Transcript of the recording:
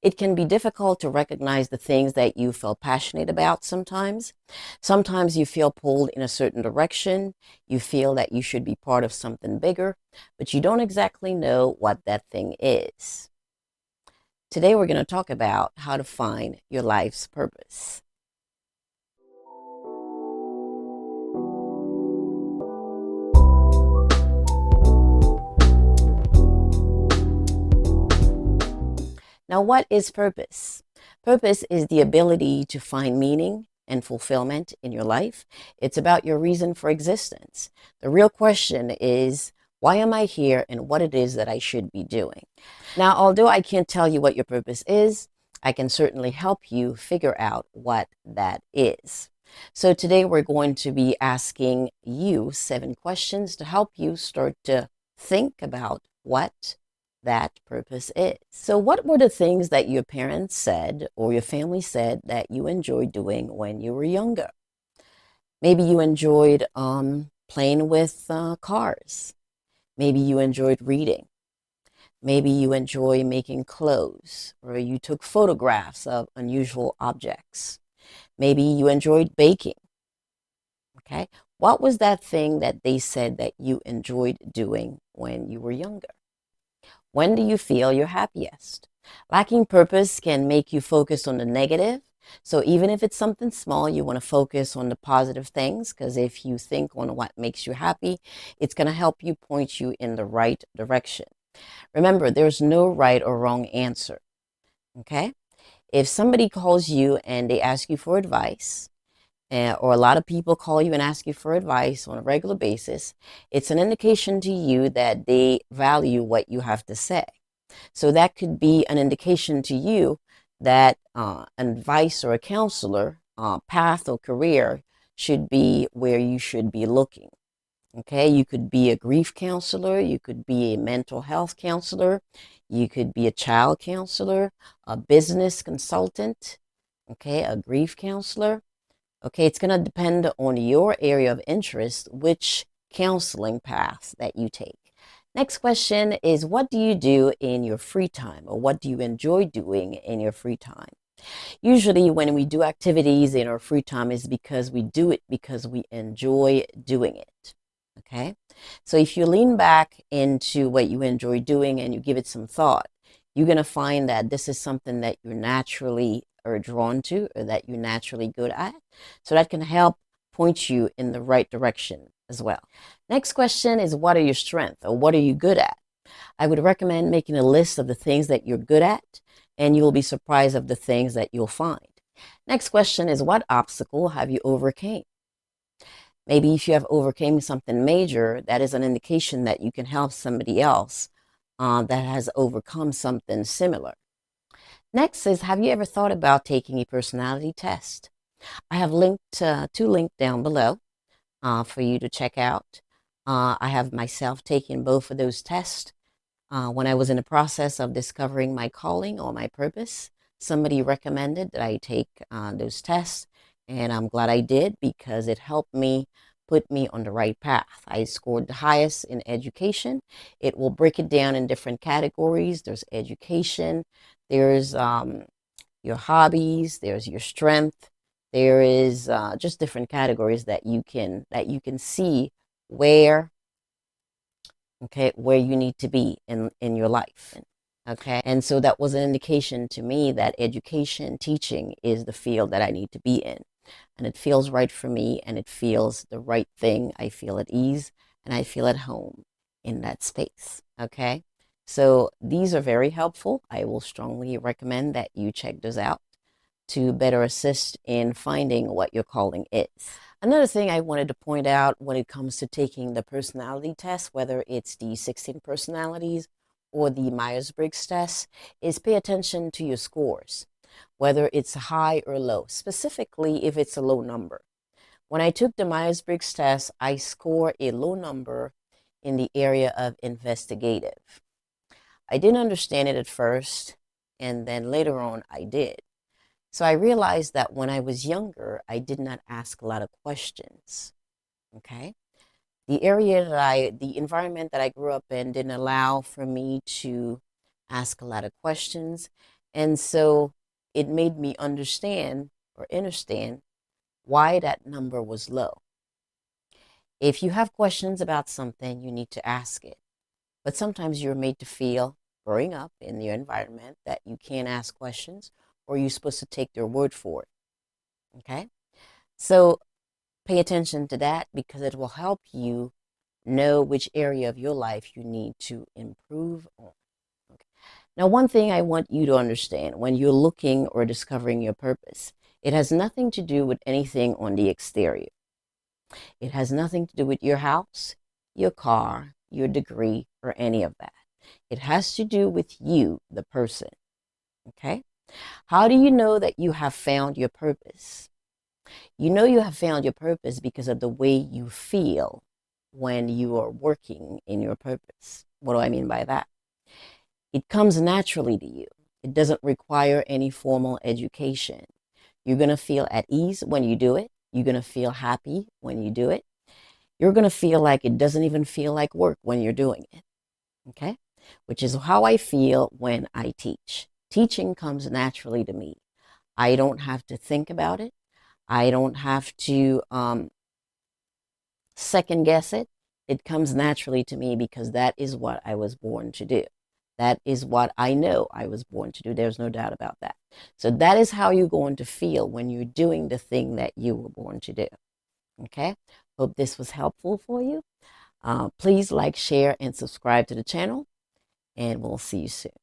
It can be difficult to recognize the things that you feel passionate about sometimes. Sometimes you feel pulled in a certain direction. You feel that you should be part of something bigger, but you don't exactly know what that thing is. Today, we're going to talk about how to find your life's purpose. Now, what is purpose? Purpose is the ability to find meaning and fulfillment in your life. It's about your reason for existence. The real question is, why am I here and what it is that I should be doing? Now, although I can't tell you what your purpose is, I can certainly help you figure out what that is. So today we're going to be asking you 7 questions to help you start to think about what that purpose is. So what were the things that your parents said or your family said that you enjoyed doing when you were younger? Maybe you enjoyed playing with cars. Maybe you enjoyed reading. Maybe you enjoy making clothes, or you took photographs of unusual objects. Maybe you enjoyed baking. Okay. What was that thing that they said that you enjoyed doing when you were younger? When do you feel your happiest? Lacking purpose can make you focus on the negative. So even if it's something small, you want to focus on the positive things, because if you think on what makes you happy, it's going to help you point you in the right direction. Remember, there's no right or wrong answer. Okay? If somebody calls you and they ask you for advice, or a lot of people call you and ask you for advice on a regular basis, it's an indication to you that they value what you have to say. So that could be an indication to you that an advice or a counselor path or career should be where you should be looking. Okay, you could be a grief counselor, you could be a mental health counselor, you could be a child counselor, a business consultant, okay, a grief counselor. Okay, it's going to depend on your area of interest, which counseling path that you take. Next question is, what do you do in your free time, or what do you enjoy doing in your free time? Usually when we do activities in our free time is because we do it because we enjoy doing it. Okay, so if you lean back into what you enjoy doing and you give it some thought, you're going to find that this is something that you naturally are drawn to, or that you're naturally good at. So that can help point you in the right direction as well. Next question is, what are your strengths, or what are you good at? I would recommend making a list of the things that you're good at, and you will be surprised of the things that you'll find. Next question is, what obstacle have you overcame? Maybe if you have overcame something major, that is an indication that you can help somebody else that has overcome something similar. Next is, have you ever thought about taking a personality test? I have linked 2 links down below for you to check out. I have myself taken both of those tests. When I was in the process of discovering my calling or my purpose, somebody recommended that I take those tests, and I'm glad I did, because it helped me put me on the right path. I scored the highest in education. It will break it down in different categories. There's education, there's your hobbies, there's your strength, there is just different categories that you can see where where you need to be in your life. Okay, and so that was an indication to me that education, teaching is the field that I need to be in, and it feels right for me, and it feels the right thing. I feel at ease and I feel at home in that space. Okay, so these are very helpful. I will strongly recommend that you check those out to better assist in finding what your calling is. Another thing I wanted to point out when it comes to taking the personality test, whether it's the 16 personalities or the Myers-Briggs Test, is pay attention to your scores, whether it's high or low, specifically if it's a low number. When I took the Myers-Briggs Test, I scored a low number in the area of investigative. I didn't understand it at first, and then later on I did. So I realized that when I was younger, I did not ask a lot of questions. Okay. The environment that I grew up in didn't allow for me to ask a lot of questions. And so it made me understand why that number was low. If you have questions about something, you need to ask it. But sometimes you're made to feel, growing up in your environment, that you can't ask questions or you're supposed to take their word for it. Okay? So pay attention to that because it will help you know which area of your life you need to improve on. Okay. Now, one thing I want you to understand when you're looking or discovering your purpose, it has nothing to do with anything on the exterior. It has nothing to do with your house, your car, your degree, or any of that. It has to do with you, the person. Okay? How do you know that you have found your purpose? You know you have found your purpose because of the way you feel when you are working in your purpose. What do I mean by that? It comes naturally to you. It doesn't require any formal education. You're going to feel at ease when you do it. You're going to feel happy when you do it. You're going to feel like it doesn't even feel like work when you're doing it. Okay? Which is how I feel when I teach. Teaching comes naturally to me. I don't have to think about it. I don't have to second guess it. It comes naturally to me because that is what I was born to do. That is what I know I was born to do. There's no doubt about that. So that is how you're going to feel when you're doing the thing that you were born to do. Okay? Hope this was helpful for you. Please like, share, and subscribe to the channel, and we'll see you soon.